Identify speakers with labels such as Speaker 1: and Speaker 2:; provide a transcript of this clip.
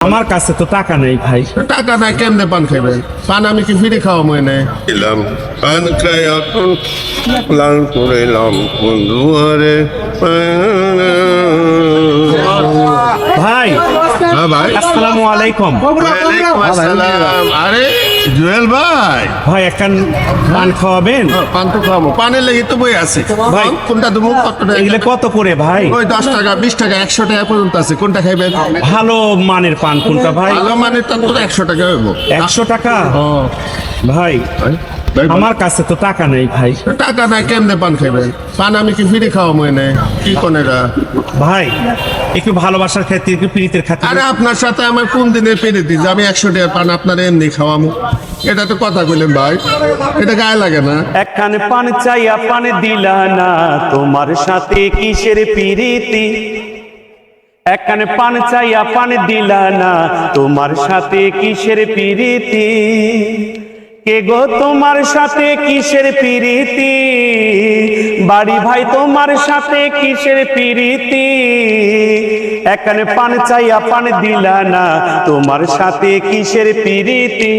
Speaker 1: আমার কাছে তো টাকা নেই ভাই।
Speaker 2: টাকা নাই কেমনে পান খাইবেন? পান আমি কি ফিরে খাওয়া মনে নেই
Speaker 3: এলাম পান খাই এখন লাল করে এলাম বন্ধুয়ারে।
Speaker 1: ভাই
Speaker 2: হ্যাঁ ভাই,
Speaker 1: আসসালামু আলাইকুম।
Speaker 2: ওয়ালাইকুম আসসালাম। আরে জুয়েল ভাই,
Speaker 1: ভাই একখান পান খাওয়াবেন?
Speaker 2: পান তো খাওয়াবো, পানের লেগে তো বই আছে
Speaker 1: ভাই,
Speaker 2: কোনটা দেবো? কত টাকা?
Speaker 1: এগুলো কত করে ভাই?
Speaker 2: ওই 10 টাকা 20 টাকা 100 টাকা পর্যন্ত আছে, কোনটা খাইবেন?
Speaker 1: ভালো মানের পান কোনটা ভাই?
Speaker 2: ভালো মানে তো 100 টাকা হইব।
Speaker 1: 100 টাকা? ভাই
Speaker 2: ভাই,
Speaker 1: আমার কাছে তো টাকা নেই ভাই।
Speaker 2: টাকা নাই কেমনে পান খাইবেন? পান আমি কি ফিরে খাওয়া মনে নেই কি কোনেরা?
Speaker 1: ভাই একটু ভালোবাসার খাতির, একটু প্রীতির খাতির।
Speaker 2: আরে আপনার সাথে আমার কোন দিনের পেরে দিই যে আমি 100 টাকা পান আপনার এমনি খাওয়ামু? এটা তো কথা কইলেন ভাই, এটা গায়ে লাগে না?
Speaker 1: একখান পান চাইয়া পান দিলা না, তোমার সাথে কিসের প্রীতি? একখান পান চাইয়া পান দিলা না, তোমার সাথে কিসের প্রীতি? কে গো তোমার সাথে কিসের প্রীতি? বাড়ি ভাই তোমার সাথে কিসের প্রীতি? একখান পান চাইয়া পান দিলা না, তোমার সাথে কিসের প্রীতি?